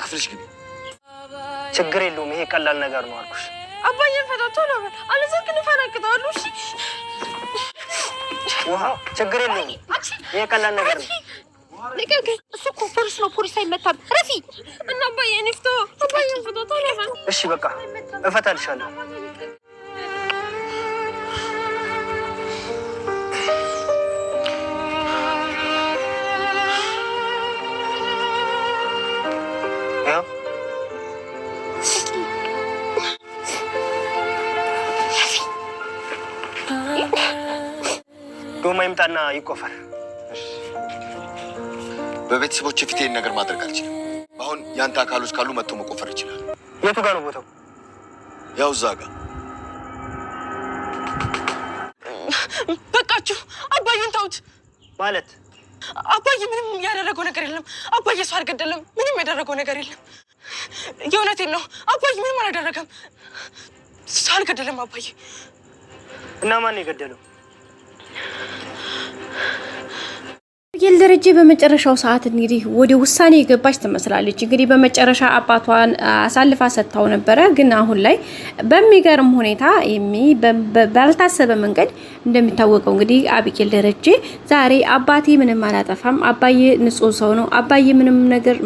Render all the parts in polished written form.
ክፍልሽ ግቢ ችግር የለውም ይሄ ቀላል ነገር ነው አልኩሽ አባዬን ፈታቶ ነው አለዘክን ፈናክታሉ እሺ ውሃ ችግር የለውም ይሄ ቀላል ነገር ነው ለቀቅ እሱ እኮ ፖሊስ ነው ፖሊስ አይመታም ረፊ እና አባዬን ይፍቶ አባዬን ፈታቶ ነው እሺ በቃ እፈታልሻለሁ ዶማ ይምጣና ይቆፈር በቤተሰቦች ፊት ይሄን ነገር ማድረግ አልችልም አሁን ያንተ አካሎች ካሉ መጥቶ መቆፈር ይችላል የቱ ጋር ነው ቦታው ያው እዛ ጋር በቃችሁ አባዬን ተውት ማለት አባዬ ምንም ያደረገው ነገር የለም አባዬ ሰው አልገደለም ምንም ያደረገው ነገር የለም የእውነቴን ነው አባዬ ምንም አላደረገም ሰው አልገደለም አባዬ እና ማን የገደለው አቢጌል ደረጀ በመጨረሻው ሰዓት እንግዲህ ወደ ውሳኔ የገባች ትመስላለች እንግዲህ በመጨረሻ አባቷን አሳልፋ ሰጣው ነበር ግን አሁን ላይ በሚገርም ሁኔታ ባልታሰበ መንገድ እንደሚታወቀው እንግዲህ አቢጌል ደረጀ ዛሬ አባቴ ምንም አላጠፋም አባዬ ንጹህ ሰው ነው አባዬ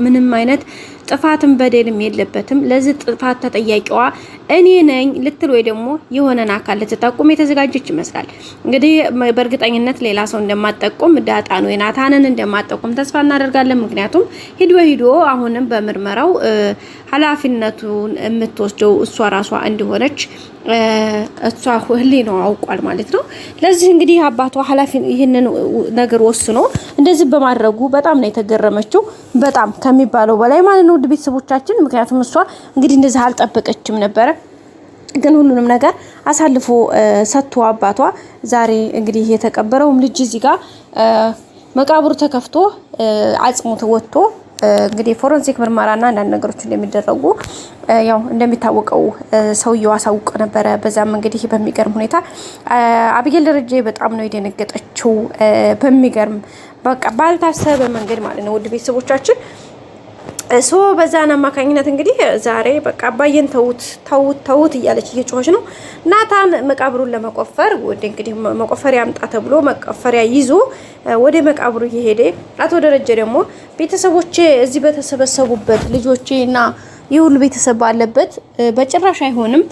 ምንም አይነት ጥፋትም በደልም የለበትም ለዚህ ጥፋት ተጠያቂዋ እኔ ነኝ ልትል ወይ ደግሞ የሆነን አካል ልትጠቁም የተዘጋጀች ይመስላል እንግዲህ በእርግጠኝነት ሌላ ሰው እንደማጠቁም ዳጣን ወይ ናታንን እንደማጠቁም ተስፋ እናደርጋለን ምክንያቱም ሂዶ አሁንም በመርመራው ኃላፊነቱን የምትወስደው እሷ ራሷ እንደሆነች እሷ ህሊናው አውቋል ማለት ነው ለዚህ እንግዲህ አባቷ ኃላፊ ይሄንን ነገር ወስኖ እንደዚህ በማድረጉ በጣም ነው የተገረመችው በጣም ከሚባለው በላይ ማለት ነው ቤተሰቦቻችን ምክንያቱም እሷ እንግዲህ እንደዚህ አልጠበቀችም ነበር ግን ሁሉንም ነገር አሳልፎ ሰጥቶ አባቷ ዛሬ እንግዲህ የተቀበረውም ልጅ እዚህ ጋር መቃብሩ ተከፍቶ አጽሙ ተወጥቶ እንግዲህ ፎረንሲክ ምርመራና አንዳንድ ነገሮች እንደሚደረጉ ያው እንደሚታወቀው ሰውየው አሳውቆ ነበር በዛም እንግዲህ በሚገርም ሁኔታ አቢጌል ደረጀ በጣም ነው የደነገጠችው በሚገርም በቃ ባልታሰበ መንገድ ማለት ነው ውድ ቤተሰቦቻችን በዛና ማካኝነት እንግዲህ ዛሬ በቃ አባዬን ተውት እያለች እየጮኸች ነው ናታን መቃብሩን ለመቆፈር ወደ እንግዲህ መቆፈሪያ አምጣ ተብሎ መቆፈሪያ ይዞ ወደ መቃብሩ እየሄደ አቶ ደረጀ ደግሞ ቤተሰቦቼ እዚህ በተሰበሰቡበት ልጆቼና ይሁሉ ቤተሰብ ባለበት በጭራሽ አይሆንም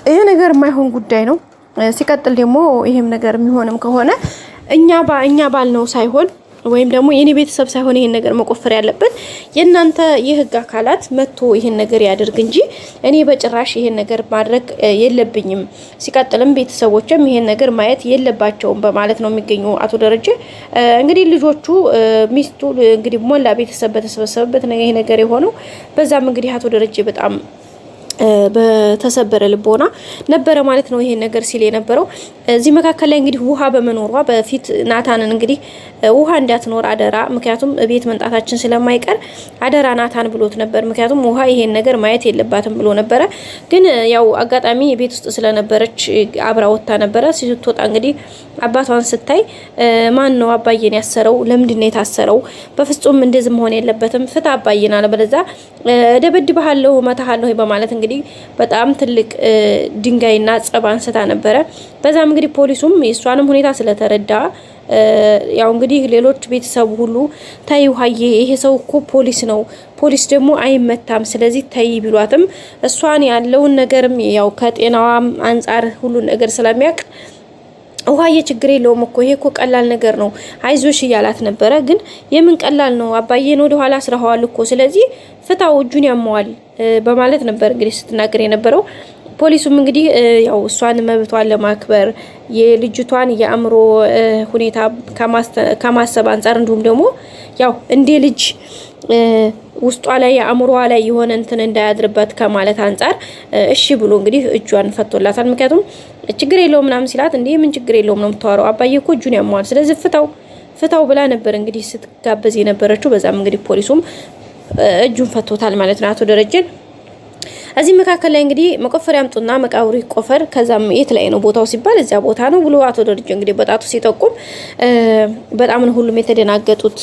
ይሄ ነገር የማይሆን ጉዳይ ነው ሲቀጥል ደግሞ ይሄም ነገር የሚሆንም ከሆነ እኛ ባልነው ሳይሆን ወይም ደግሞ የኔ ቤተሰብ ሳይሆን ይሄን ነገር መቆፈር ያለበት የናንተ የህግ አካላት መጥቶ ይሄን ነገር ያድርግ እንጂ እኔ በጭራሽ ይሄን ነገር ማድረግ የለብኝም ሲቀጥልም ቤተሰቦችም ይሄን ነገር ማየት የለባቸውም በማለት ነው የሚገኙ አቶ ደረጀ እንግዲህ ልጆቹ ሚስቱ እንግዲህ ሞላ ቤተሰብ በተሰበሰበበት ይሄ ነገር የሆነው በዛም እንግዲህ አቶ ደረጀ በጣም በተሰበረ ልቦና ነበር ማለት ነው ይሄን ነገር ሲል የነበረው እዚህ መካከል ላይ እንግዲህ ውሃ በመኖሯ በፊት ናታንን እንግዲህ ውሃ እንዳትኖር አደራ ምክንያቱም ቤት መንጣታችን ስለማይቀር አደራ ናታን ብሎት ነበር ምክንያቱም ውሃ ይሄን ነገር ማየት የለባትም ብሎ ነበር ግን ያው አጋጣሚ ቤት ውስጥ ስለነበረች አብራ ወጣ ነበር ሲወጣ እንግዲህ አባቷን ስታይ ማን ነው አባዬን ያሰረው ለምንድን ነው የታሰረው በፍጹም እንደዚህ መሆን የለበትም ፍታ አባዬን አለ በለዛ ደበድብሃለሁ መታሃለሁ በማለት እንግዲህ በጣም ትልቅ ድንጋይና ጸባን ስታ ነበር በዛም እንግዲህ ፖሊሱም የሷንም ሁኔታ ስለተረዳ ያው እንግዲህ ሌሎች ቤተሰብ ሁሉ ታዩ ሀዬ ይሄ ሰው እኮ ፖሊስ ነው ፖሊስ ደግሞ አይመታም ስለዚህ ታይ ቢሏትም እሷን ያለውን ነገርም ያው ከጤናዋም አንፃር ሁሉ ነገር ስለሚያቅ ውሃዬ ችግር የለውም እኮ ይሄ እኮ ቀላል ነገር ነው አይዞሽ ይያላት ነበር ግን የምን ቀላል ነው አባዬን ወደ ኋላ አስራዋል እኮ ስለዚህ ፍታው እጁን ያመዋል በማለት ነበር እንግዲህ ስትናገር የነበረው ፖሊሱም እንግዲህ ያው እሷን መብቷን ለማክበር የልጅቷን የአእምሮ ሁኔታ ከማሰብ አንፃር እንዲሁም ደግሞ ያው እንደ ልጅ ውስጧ ላይ የአእምሮዋ ላይ የሆነ እንትን እንዳያድርበት ከማለት አንፃር እሺ ብሎ እንግዲህ እጇን ፈቶላታል ምክንያቱም ችግር የለውም ምናምን ሲላት እንዴ ምን ችግር የለውም ነው የምታወራው አባዬ እኮ እጁን ያመዋል ስለዚህ ፍታው ብላ ነበር እንግዲህ ስትጋበዝ የነበረችው በዛም እንግዲህ ፖሊሱም እጁን ፈቶታል ማለት ነው አቶ ደረጀን እዚህ መካከል ላይ እንግዲህ መቆፈሪያ አምጡና መቃብሩ ይቆፈር ከዛም የት ላይ ነው ቦታው ሲባል እዛ ቦታ ነው ብሎ አቶ ደረጀ እንግዲህ በጣቱ ሲጠቁም በጣም ነው ሁሉም የተደናገጡት።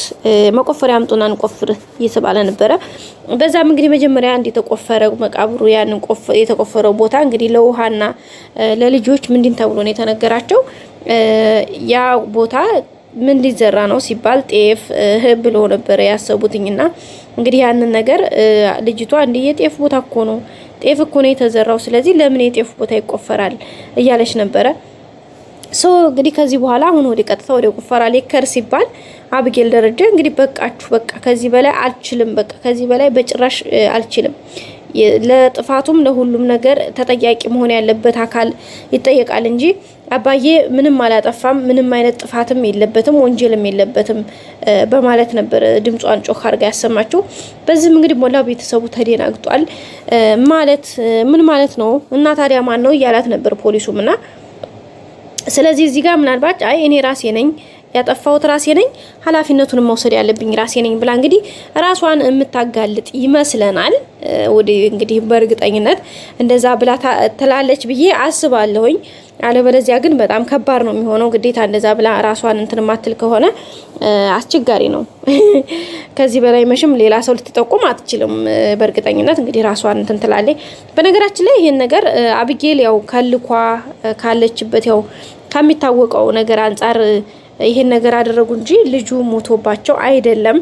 መቆፈሪያ አምጡና እንቆፍር እየተባለ ነበረ። በዛም እንግዲህ መጀመሪያ እንደተቆፈረው መቃብሩ ያንን የተቆፈረው ቦታ እንግዲህ ለውሃና ለልጆች ምንድን ተብሎ ነው የተነገራቸው። ያ ቦታ ምን ሊዘራ ነው ሲባል ጤፍ ብሎ ነበር ያሰቡትኝና እንግዲህ ያንን ነገር ልጅቷ እንደ የጤፍ ቦታ እኮ ነው ጤፍ እኮ ነው የተዘራው ስለዚህ ለምን የጤፍ ቦታ ይቆፈራል እያለች ነበረ። እንግዲህ ከዚህ በኋላ አሁን ወደ ቀጥታ ወደ ቁፋራ ሊከር ሲባል አብጌል ደረጀ እንግዲህ በቃችሁ በቃ ከዚህ በላይ አልችልም በቃ ከዚህ በላይ በጭራሽ አልችልም ለጥፋቱም ለሁሉም ነገር ተጠያቂ መሆን ያለበት አካል ይጠየቃል እንጂ አባዬ ምንም አላጠፋም ምንም አይነት ጥፋትም የለበትም ወንጀልም የለበትም በማለት ነበር ድምጿን ጮክ አድርጋ ያሰማችው። በዚህም እንግዲህ ሞላ ቤተሰቡ ተደናግጧል። ማለት ምን ማለት ነው እና ታዲያ ማን ነው እያላት ነበር ፖሊሱምና ስለዚህ እዚህ ጋር ምናልባት አይ እኔ ራሴ ነኝ ያጠፋሁት ራሴ ነኝ ኃላፊነቱን መውሰድ ያለብኝ ራሴ ነኝ ብላ እንግዲህ ራሷን የምታጋልጥ ይመስለናል። ወደ እንግዲህ በእርግጠኝነት እንደዛ ብላ ትላለች ብዬ አስባለሁኝ። አለበለዚያ ግን በጣም ከባድ ነው የሚሆነው። ግዴታ እንደዛ ብላ ራሷን እንትን ማትል ከሆነ አስቸጋሪ ነው። ከዚህ በላይ መሽም ሌላ ሰው ልትጠቁም አትችልም። በእርግጠኝነት እንግዲህ ራሷን እንትን ትላለች። በነገራችን ላይ ይሄን ነገር አብጌል ያው ከልኳ ካለችበት ያው ከሚታወቀው ነገር አንፃር ይሄን ነገር አደረጉ እንጂ ልጁ ሞቶባቸው አይደለም።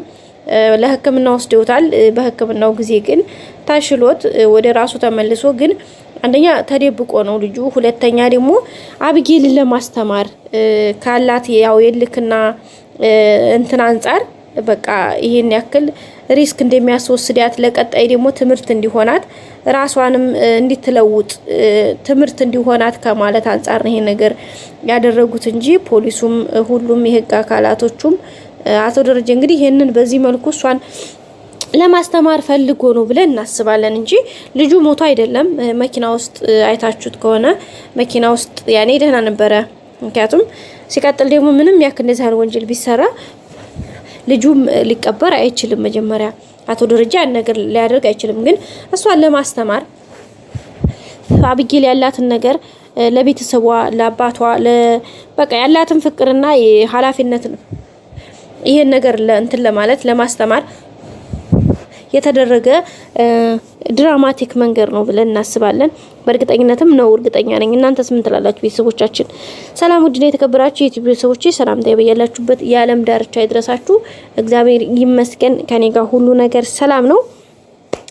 ለሕክምና ወስደውታል። በሕክምናው ጊዜ ግን ታሽሎት ወደ ራሱ ተመልሶ ግን አንደኛ ተደብቆ ነው ልጁ፣ ሁለተኛ ደግሞ አብጌልን ለማስተማር ካላት ያው የልክና እንትን አንፃር በቃ ይሄን ያክል ሪስክ እንደሚያስወስዳት ለቀጣይ ደግሞ ትምህርት እንዲሆናት ራሷንም እንድትለውጥ ትምህርት እንዲሆናት ከማለት አንፃር ነው ይሄ ነገር ያደረጉት እንጂ ፖሊሱም ሁሉም የህግ አካላቶቹም አቶ ደረጀ እንግዲህ ይሄንን በዚህ መልኩ እሷን ለማስተማር ፈልጎ ነው ብለን እናስባለን እንጂ ልጁ ሞቶ አይደለም። መኪና ውስጥ አይታችሁት ከሆነ መኪና ውስጥ ያኔ ደህና ነበረ። ምክንያቱም ሲቀጥል ደግሞ ምንም ያክል እንደዚህ አይነት ወንጀል ቢሰራ ልጁም ሊቀበር አይችልም። መጀመሪያ አቶ ደረጃ ያን ነገር ሊያደርግ አይችልም። ግን እሷን ለማስተማር አብጌል ያላትን ነገር ለቤተሰቧ ለአባቷ በቃ ያላትን ፍቅርና የኃላፊነት ይሄን ነገር ለእንትን ለማለት ለማስተማር የተደረገ ድራማቲክ መንገድ ነው ብለን እናስባለን። በእርግጠኝነትም ነው እርግጠኛ ነኝ። እናንተስ ምን ትላላችሁ ቤተሰቦቻችን? ሰላም ውድና የተከበራችሁ የዩቲዩብ ቤተሰቦቼ ሰላምታ ይበያላችሁበት የዓለም ዳርቻ ይድረሳችሁ። እግዚአብሔር ይመስገን ከኔ ጋር ሁሉ ነገር ሰላም ነው።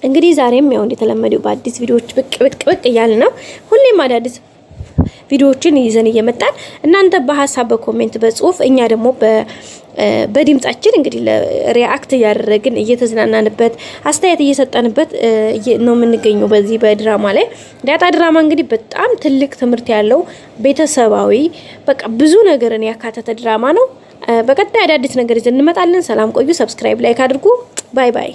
እንግዲህ ዛሬም ያው እንደተለመደው በአዲስ ቪዲዮዎች ብቅ እያልን ነው። ሁሌም አዳዲስ ቪዲዮዎችን ይዘን እየመጣን እናንተ በሐሳብ በኮሜንት በጽሁፍ እኛ ደግሞ በድምጻችን እንግዲህ ለሪአክት ያደረግን እየተዝናናንበት አስተያየት እየሰጠንበት ነው የምንገኘው። በዚህ በድራማ ላይ ዳጣ ድራማ እንግዲህ በጣም ትልቅ ትምህርት ያለው ቤተሰባዊ በቃ ብዙ ነገርን ያካተተ ድራማ ነው። በቀጣይ አዳዲስ ነገር ይዘን እንመጣለን። ሰላም ቆዩ። ሰብስክራይብ ላይክ አድርጉ። ባይ ባይ።